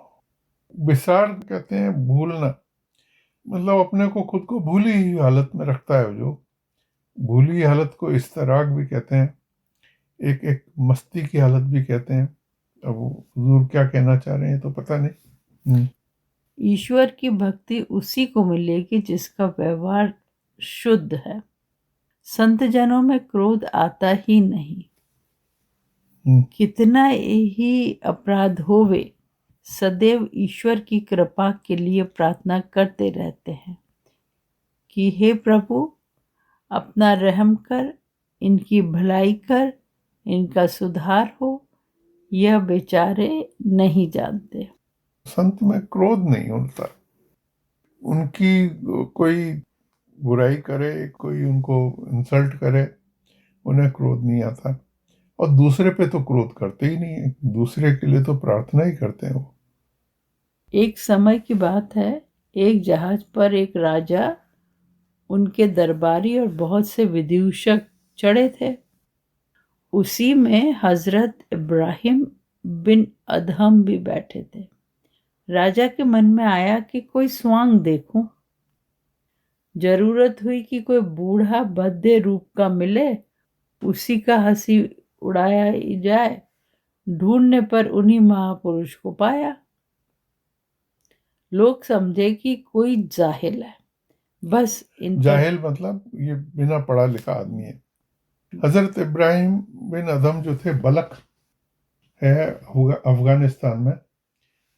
विसार कहते हैं भूलना, मतलब अपने को खुद को भूली हुई हालत में रखता है। जो भूली हुई हालत को इस्तराग भी कहते हैं, एक एक मस्ती की हालत भी कहते हैं। अब वो हुजूर क्या कहना चाह रहे हैं तो पता नहीं। ईश्वर की भक्ति उसी को मिलेगी जिसका व्यवहार शुद्ध है। संत जनों में क्रोध आता ही नहीं। कितना ही अपराध होवे, सदैव ईश्वर की कृपा के लिए प्रार्थना करते रहते हैं कि हे प्रभु, अपना रहम कर, इनकी भलाई कर, इनका सुधार हो, यह बेचारे नहीं जानते। संत में क्रोध नहीं होता, उनकी कोई बुराई करे, कोई उनको इंसल्ट करे, उन्हें क्रोध नहीं आता। और दूसरे पे तो क्रोध करते ही नहीं है, दूसरे के लिए तो प्रार्थना ही करते हैं वो। एक समय की बात है, एक जहाज पर एक राजा, उनके दरबारी और बहुत से विदूषक चढ़े थे। उसी में हजरत इब्राहिम बिन अदहम भी बैठे थे। राजा के मन में आया कि कोई स्वांग देखूं। जरूरत हुई कि कोई बूढ़ा भद्दे रूप का मिले, उसी का हंसी उड़ाया जाए। ढूंढने पर उन्हीं महापुरुष को पाया। लोग समझे कि कोई जाहिल है, बस इन जाहिल मतलब ये बिना पढ़ा लिखा आदमी है। हजरत इब्राहिम बिन अदम जो थे, बलख है अफगानिस्तान में,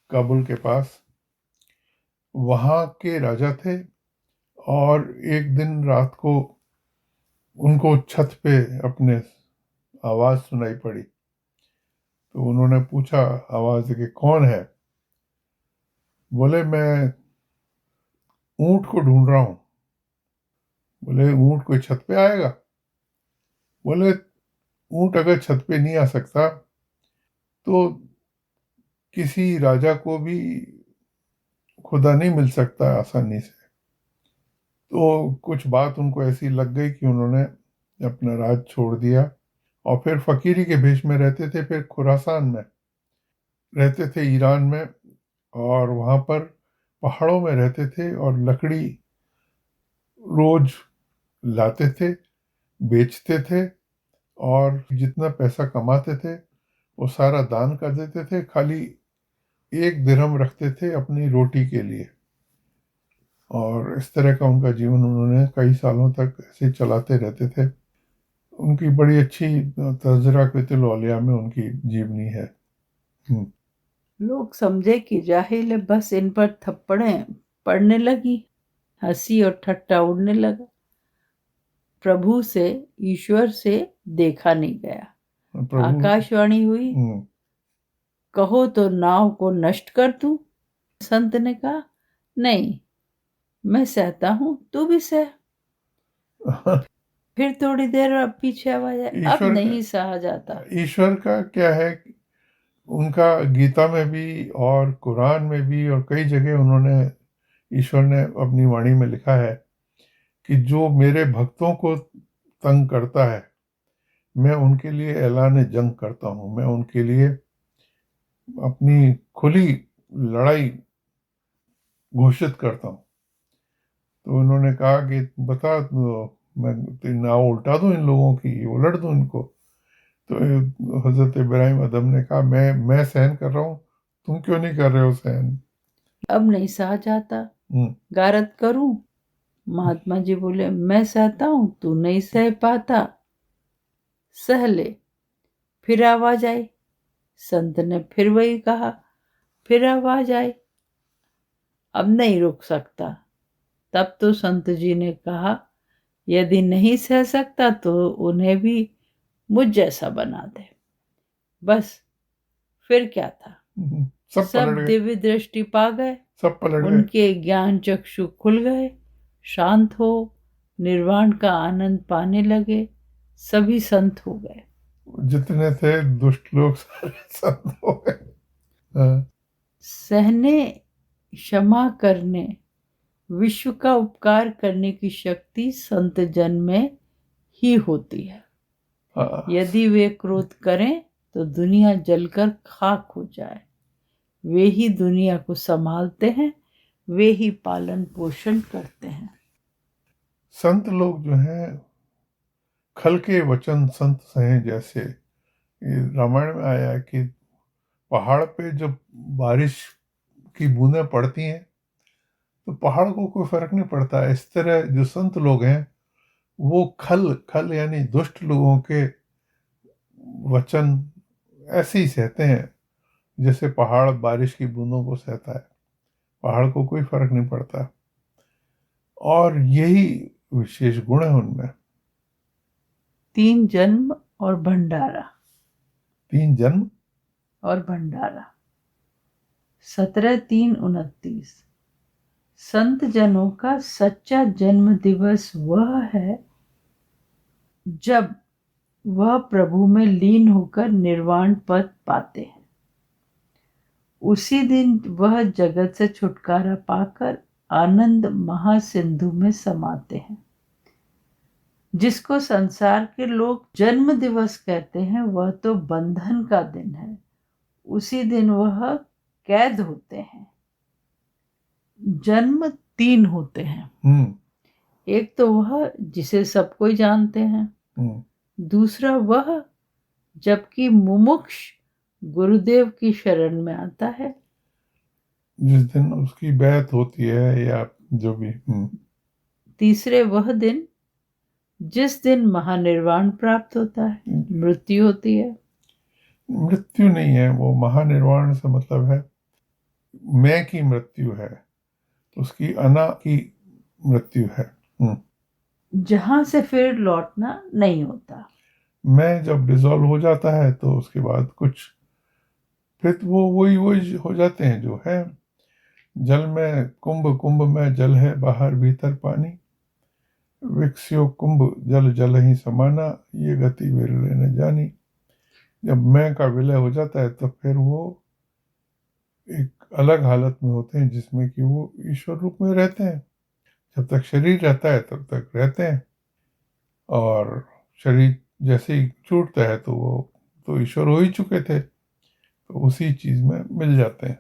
काबुल के पास, वहाँ के राजा थे। और एक दिन रात को उनको छत पे अपने आवाज़ सुनाई पड़ी, तो उन्होंने पूछा आवाज़ दे के, कौन है? बोले मैं ऊंट को ढूंढ रहा हूँ। बोले ऊंट कोई छत पे आएगा? बोले ऊंट अगर छत पे नहीं आ सकता तो किसी राजा को भी खुदा नहीं मिल सकता आसानी से। तो कुछ बात उनको ऐसी लग गई कि उन्होंने अपना राज छोड़ दिया और फिर फकीरी के भेष में रहते थे। फिर खुरासान में रहते थे, ईरान में, और वहाँ पर पहाड़ों में रहते थे और लकड़ी रोज लाते थे, बेचते थे, और जितना पैसा कमाते थे वो सारा दान कर देते थे। खाली 1 दिरहम रखते थे अपनी रोटी के लिए। और इस तरह का उनका जीवन उन्होंने कई सालों तक ऐसे चलाते रहते थे। उनकी बड़ी अच्छी तज़किरतुल औलिया में उनकी जीवनी है। लोग समझे कि जाहिल है, बस इन पर थप्पड़ें पड़ने लगी। हंसी और ठट्टा उड़ने लगा। प्रभु से, ईश्वर से देखा नहीं गया। आकाशवाणी हुई, कहो तो नाव को नष्ट कर दूं। संत ने कहा, नहीं, मैं सहता हूं, तू भी सह। फिर थोड़ी देर पीछे आवाज आई, अब नहीं सहा जाता। ईश्वर का क्या है, उनका गीता में भी और कुरान में भी और कई जगह उन्होंने, ईश्वर ने अपनी वाणी में लिखा है कि जो मेरे भक्तों को तंग करता है, मैं उनके लिए ऐलान जंग करता हूँ। मैं उनके लिए अपनी खुली लड़ाई घोषित करता हूँ। तो उन्होंने कहा कि बता, तो मैं नाव उल्टा दूं इन लोगों की, उलट दूं इनको। तो हजरत इब्राहिम अदम ने कहा, मैं सहन कर रहा हूँ, तुम क्यों नहीं कर रहे हो सहन? अब नहीं सहा जाता, हम्म, गारत करूं? महात्मा जी बोले, मैं सहता हूं, तू नहीं सह पाता, सह ले। फिर आवाज आई, संत ने फिर वही कहा, फिर आवाज आई, अब नहीं रुक सकता। तब तो संत जी ने कहा, यदि नहीं सह सकता तो उन्हें भी मुझ जैसा बना दे। बस फिर क्या था, सब सब पलट गए, दिव्य दृष्टि पा गए, सब पलट गए। उनके ज्ञान चक्षु खुल गए, शांत हो निर्वाण का आनंद पाने लगे, सभी संत हो गए। जितने थे दुष्ट लोग सारे संत हो गए। हाँ, सहने, क्षमा करने, विश्व का उपकार करने की शक्ति संत जन में ही होती है। हाँ, यदि वे क्रोध करें तो दुनिया जलकर खाक हो जाए। वे ही दुनिया को संभालते हैं, वे ही पालन पोषण करते हैं। संत लोग जो हैं, खल के वचन संत सहे जैसे। ये रामायण में आया है कि पहाड़ पे जब बारिश की बूंदें पड़ती हैं तो पहाड़ को कोई फर्क नहीं पड़ता। इस तरह जो संत लोग हैं वो खल खल यानी दुष्ट लोगों के वचन ऐसे ही सहते हैं जैसे पहाड़ बारिश की बूंदों को सहता है। पहाड़ को कोई फर्क नहीं पड़ता, और यही विशेष गुण है उनमें। 3 जन्म और भंडारा। 3 जन्म और भंडारा 17/3/29। संत जनों का सच्चा जन्म दिवस वह है जब वह प्रभु में लीन होकर निर्वाण पद पाते हैं। उसी दिन वह जगत से छुटकारा पाकर आनंद महासिंधु में समाते हैं। जिसको संसार के लोग जन्म दिवस कहते हैं वह तो बंधन का दिन है। उसी दिन वह कैद होते हैं। जन्म 3 होते हैं। एक तो वह जिसे सब कोई जानते हैं, दूसरा वह जबकि मुमुक्ष गुरुदेव की शरण में आता है, जिस दिन उसकी बैत होती है या जो भी। तीसरे वह दिन जिस दिन महानिर्वाण प्राप्त होता है, मृत्यु होती है। मृत्यु नहीं है, वो महानिर्वाण से मतलब है मैं की मृत्यु है, उसकी अना की मृत्यु है। जहां से फिर लौटना नहीं होता। मैं जब डिसॉल्व हो जाता है तो उसके बाद कुछ फिर वो वही हो जाते हैं जो है। जल में कुंभ, कुंभ में जल है, बाहर भीतर पानी, विकस्यो कुंभ जल जल ही समाना, ये गति विरले न जानी। जब मैं का विलय हो जाता है तो फिर वो एक अलग हालत में होते हैं जिसमें कि वो ईश्वर रूप में रहते हैं। जब तक शरीर रहता है तब तक रहते हैं, और शरीर जैसे ही छूटता है तो वो तो ईश्वर हो ही चुके थे, तो उसी चीज में मिल जाते हैं।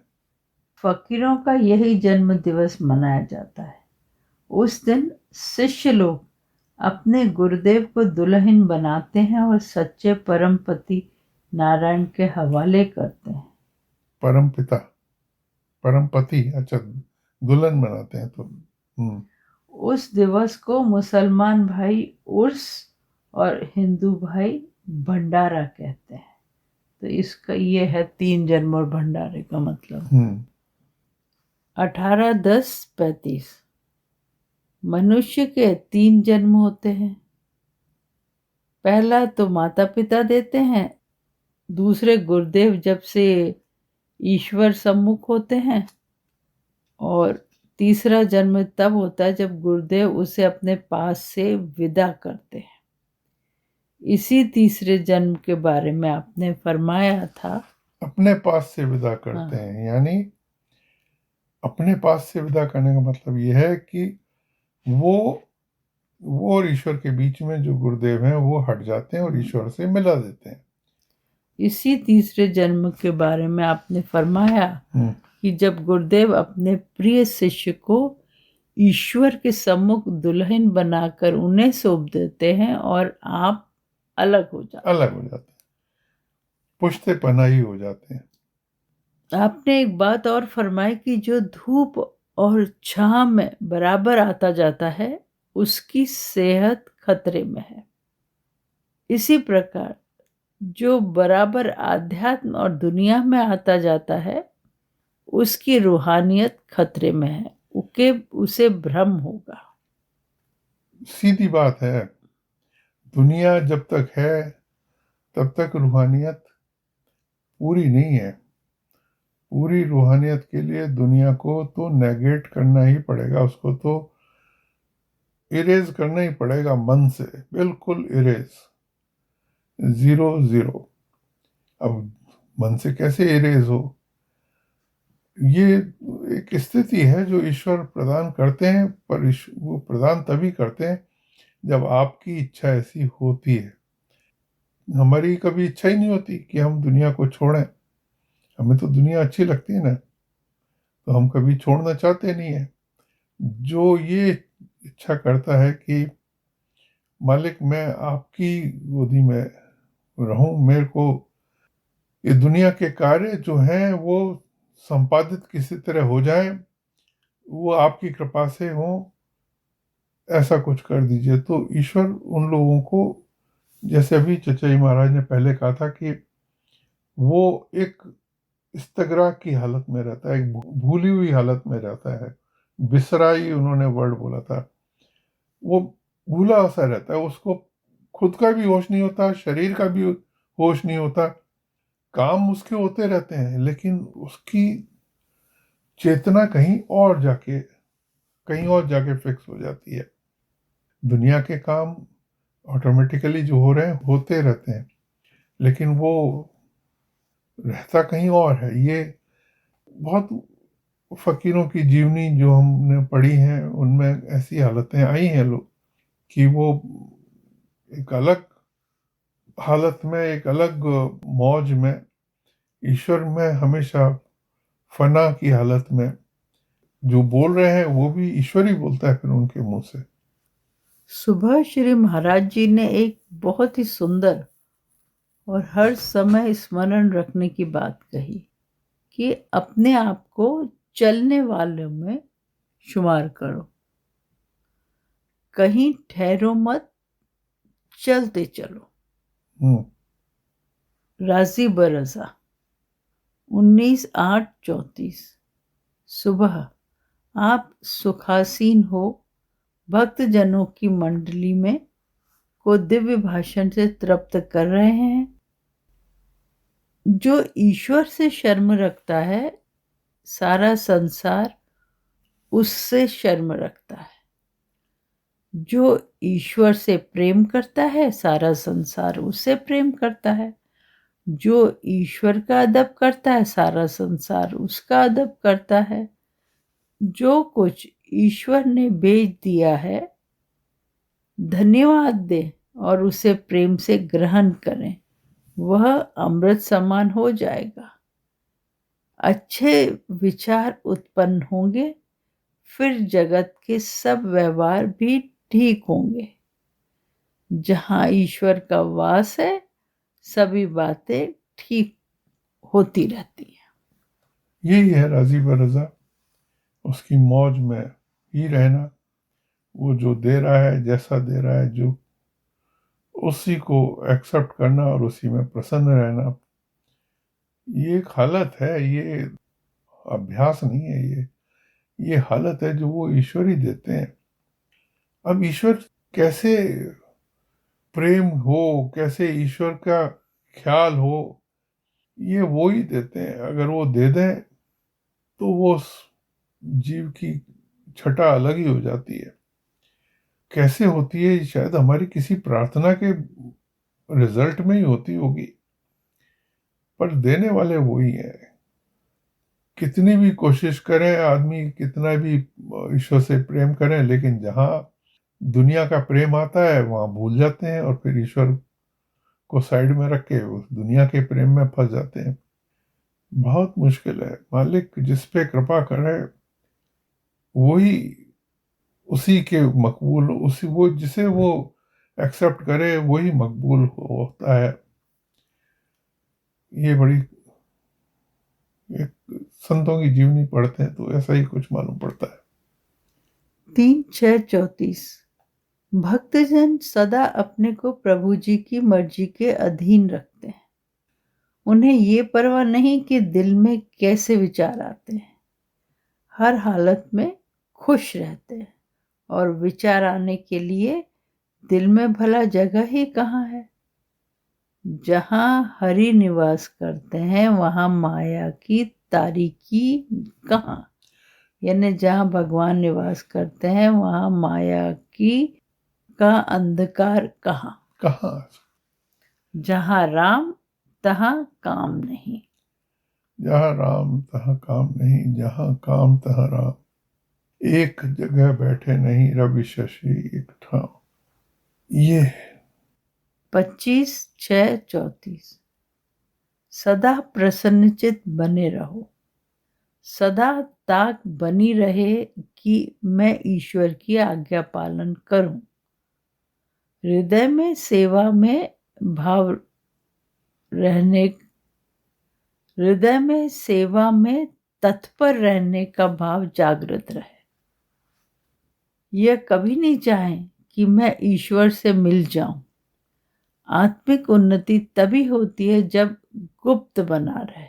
फकीरों का यही जन्म दिवस मनाया जाता है। उस दिन शिष्य लोग अपने गुरुदेव को दुल्हन बनाते हैं और सच्चे परमपति नारायण के हवाले करते हैं। परम पिता, परम पति, अच्छा, दुल्हन बनाते हैं तो। उस दिवस को मुसलमान भाई उर्स और हिंदू भाई भंडारा कहते हैं। तो इसका ये है 3 जन्म और भंडारे का मतलब। 18-10-35। मनुष्य के 3 जन्म होते हैं। पहला तो माता पिता देते हैं, दूसरे गुरुदेव जब से ईश्वर सम्मुख होते हैं, और तीसरा जन्म तब होता है जब गुरुदेव उसे अपने पास से विदा करते हैं। इसी तीसरे जन्म के बारे में आपने फरमाया था, अपने पास से विदा करते हैं, यानी अपने पास से विदा करने का मतलब यह है कि वो और ईश्वर के बीच में जो गुरुदेव हैं वो हट जाते हैं और ईश्वर से मिला देते हैं। इसी तीसरे जन्म के बारे में आपने फरमाया, कि जब गुरुदेव अपने प्रिय शिष्य को ईश्वर के सम्मुख दुल्हन बनाकर उन्हें सौंप देते हैं और आप अलग हो जाते अलग हो जाते हैं, पुश्ते पनाही हो जाते हैं। हैं। आपने एक बात और फरमाई कि जो धूप और छांव में बराबर आता जाता है उसकी सेहत खतरे में है। इसी प्रकार जो बराबर आध्यात्म और दुनिया में आता जाता है उसकी रूहानियत खतरे में है, उसे भ्रम होगा। सीधी बात है, दुनिया जब तक है तब तक रूहानियत पूरी नहीं है। पूरी रूहानियत के लिए दुनिया को तो नेगेट करना ही पड़ेगा, उसको तो इरेज करना ही पड़ेगा मन से, बिल्कुल इरेज, 0 0। अब मन से कैसे इरेज हो? ये एक स्थिति है जो ईश्वर प्रदान करते हैं, पर वो प्रदान तभी करते हैं जब आपकी इच्छा ऐसी होती है। हमारी कभी इच्छा ही नहीं होती कि हम दुनिया को छोड़ें, हमें तो दुनिया अच्छी लगती है ना, तो हम कभी छोड़ना चाहते नहीं है। जो ये इच्छा करता है कि मालिक मैं आपकी गोदी में रहूं, मेरे को ये दुनिया के कार्य जो हैं वो संपादित किसी तरह हो जाए, वो आपकी कृपा से हो, ऐसा कुछ कर दीजिए। तो ईश्वर उन लोगों को, जैसे अभी चचाई महाराज ने पहले कहा था कि वो एक इस्तगरा की हालत में रहता है, एक भूली हुई हालत में रहता है, बिसराई उन्होंने वर्ड बोला था। वो भूला सा रहता है, उसको खुद का भी होश नहीं होता, शरीर का भी होश नहीं होता, काम उसके होते रहते हैं, लेकिन उसकी चेतना कहीं और जाके फिक्स हो जाती है। दुनिया के काम ऑटोमेटिकली जो हो रहे हैं होते रहते हैं, लेकिन वो रहता कहीं और है। ये बहुत फकीरों की जीवनी जो हमने पढ़ी हैं उनमें ऐसी हालतें आई हैं लोग कि वो एक अलग हालत में, एक अलग मौज में, ईश्वर में हमेशा फना की हालत में जो बोल रहे हैं वो भी ईश्वर ही बोलता है फिर उनके मुंह से। सुबह श्री महाराज जी ने एक बहुत ही सुंदर और हर समय स्मरण रखने की बात कही कि अपने आप को चलने वालों में शुमार करो, कहीं ठहरो मत, चलते चलो। राजी बरसा 19/8/34। सुबह आप सुखासीन हो भक्तजनों की मंडली में को दिव्य भाषण से तृप्त कर रहे हैं। जो ईश्वर से शर्म रखता है सारा संसार उससे शर्म रखता है। जो ईश्वर से प्रेम करता है सारा संसार उससे प्रेम करता है। जो ईश्वर का अदब करता है सारा संसार उसका अदब करता है। जो कुछ ईश्वर ने भेज दिया है धन्यवाद दें और उसे प्रेम से ग्रहण करें, वह अमृत समान हो जाएगा। अच्छे विचार उत्पन्न होंगे, फिर जगत के सब व्यवहार भी ठीक होंगे। जहाँ ईश्वर का वास है सभी बातें ठीक होती रहती हैं। यही है राजी बरजा, उसकी मौज में ही रहना। वो जो दे रहा है, जैसा दे रहा है, जो उसी को एक्सेप्ट करना और उसी में प्रसन्न रहना। ये एक हालत है, ये अभ्यास नहीं है, ये हालत है जो वो ईश्वर ही देते हैं। अब ईश्वर कैसे प्रेम हो, कैसे ईश्वर का ख्याल हो, ये वो ही देते हैं। अगर वो दे दें तो वो जीव की छटा अलग ही हो जाती है। कैसे होती है? शायद हमारी किसी प्रार्थना के रिजल्ट में ही होती होगी, पर देने वाले वो ही है। कितनी भी कोशिश करें आदमी, कितना भी ईश्वर से प्रेम करें, लेकिन जहाँ दुनिया का प्रेम आता है वहाँ भूल जाते हैं और फिर ईश्वर को साइड में रख के उस दुनिया के प्रेम में फंस जाते हैं। बहुत मुश्किल है। मालिक जिस पे कृपा करे वही उसी के मकबूल, उसी वो जिसे वो एक्सेप्ट करे वही मकबूल होता है। ये बड़ी एक संतों की जीवनी पढ़ते हैं तो ऐसा ही कुछ मालूम पड़ता है। 3:6:34 भक्तजन सदा अपने को प्रभु जी की मर्जी के अधीन रखते हैं। उन्हें ये परवाह नहीं कि दिल में कैसे विचार आते हैं। हर हालत में खुश रहते हैं और विचार आने के लिए दिल में भला जगह ही कहाँ है। जहाँ हरि निवास करते हैं वहाँ माया की तारीकी कहाँ। यानी जहाँ भगवान निवास करते हैं वहाँ माया की का अंधकार कहाँ। कहाँ? जहाँ राम तहाँ काम नहीं। जहाँ राम तहाँ काम नहीं, जहाँ काम तहाँ राम। एक जगह बैठे नहीं रवि शशि एक ठाव। ये 25:6:34 सदा प्रसन्नचित बने रहो। सदा ताक बनी रहे कि मैं ईश्वर की आज्ञा पालन करूं। हृदय में सेवा में भाव रहने हृदय में सेवा में तत्पर रहने का भाव जागृत रहे। यह कभी नहीं चाहें कि मैं ईश्वर से मिल जाऊं। आत्मिक उन्नति तभी होती है जब गुप्त बना रहे।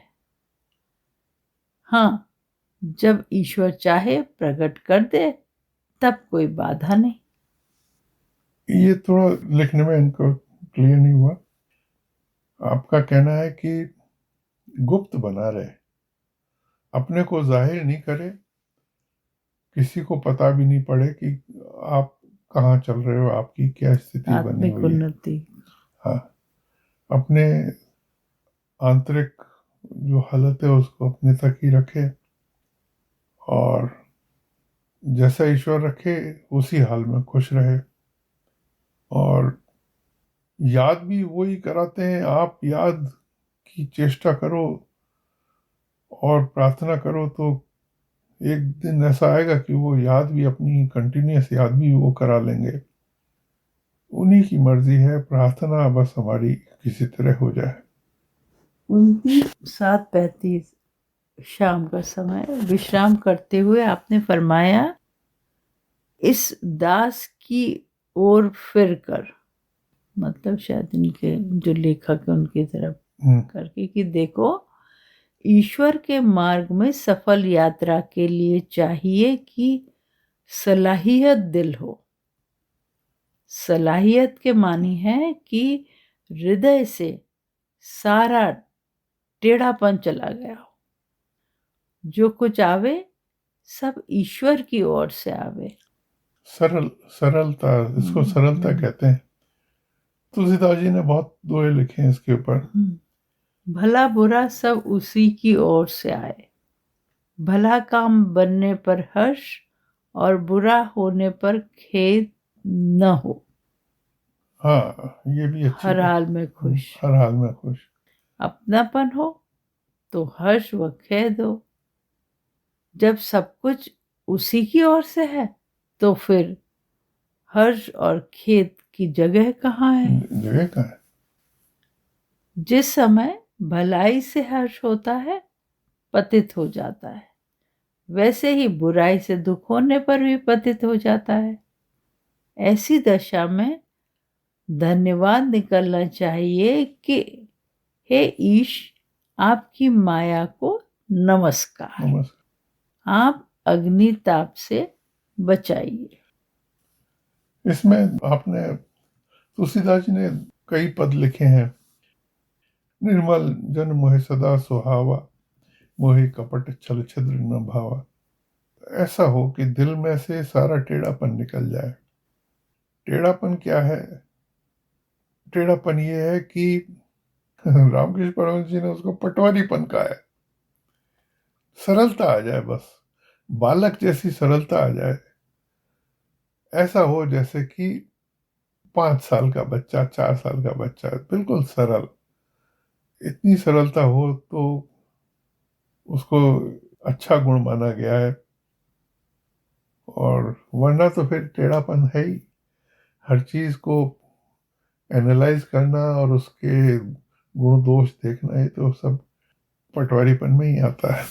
हाँ, जब ईश्वर चाहे प्रकट कर दे तब कोई बाधा नहीं। ये थोड़ा लिखने में इनको क्लियर नहीं हुआ। आपका कहना है कि गुप्त बना रहे, अपने को जाहिर नहीं करे, किसी को पता भी नहीं पड़े कि आप कहाँ चल रहे हो, आपकी क्या स्थिति बनी आत्मिक हुई है। उन्नति। हाँ, अपने आंतरिक जो हालत है उसको अपने तक ही रखे और जैसा ईश्वर रखे उसी हाल में खुश रहे। और याद भी वही कराते हैं, आप याद की चेष्टा करो और प्रार्थना करो तो एक दिन ऐसा आएगा कि वो याद भी अपनी कंटिन्यूस याद भी वो करा लेंगे। उन्हीं की मर्जी है, प्रार्थना बस हमारी किसी तरह हो जाए। 7:35 शाम का समय विश्राम करते हुए आपने फरमाया, इस दास की ओर फिर कर, मतलब शायद इनके जो लेखक है उनकी तरफ करके, कि देखो ईश्वर के मार्ग में सफल यात्रा के लिए चाहिए कि सलाहियत दिल हो। सलाहियत के मानी है कि हृदय से सारा टेढ़ापन चला गया हो। जो कुछ आवे सब ईश्वर की ओर से आवे। सरलता, इसको सरलता कहते हैं। तुलसीदास जी ने बहुत दोहे लिखे हैं इसके ऊपर। भला बुरा सब उसी की ओर से आए। भला काम बनने पर हर्ष और बुरा होने पर खेद न हो। हाँ, ये भी अच्छी हर बात। हाल में खुश। हर हाल में खुश। अपनापन हो तो हर्ष व खेद हो। जब सब कुछ उसी की ओर से है तो फिर हर्ष और खेद की जगह कहाँ है। जगह कहाँ है? जिस समय भलाई से हर्ष होता है पतित हो जाता है, वैसे ही बुराई से दुख होने पर भी पतित हो जाता है। ऐसी दशा में धन्यवाद निकलना चाहिए कि हे ईश, आपकी माया को नमस्कार। नमस्कार। आप अग्नि ताप से बचाइए। इसमें आपने तुलसीदास जी ने कई पद लिखे हैं। निर्मल जन मोहे सदा सुहावा, मोहे कपट छल छिद्र न भावा। ऐसा हो कि दिल में से सारा टेढ़ापन निकल जाए। टेढ़ापन क्या है? टेढ़ापन ये है कि रामकृष्ण परमहंस जी ने उसको पटवारीपन कहा है। सरलता आ जाए, बस बालक जैसी सरलता आ जाए। ऐसा हो जैसे कि 5 साल का बच्चा, 4 साल का बच्चा, बिल्कुल सरल। इतनी सरलता हो तो उसको अच्छा गुण माना गया है, और वरना तो फिर टेढ़ापन है ही। हर चीज को एनालाइज करना और उसके गुण दोष देखना, ये तो सब पटवारीपन में ही आता है।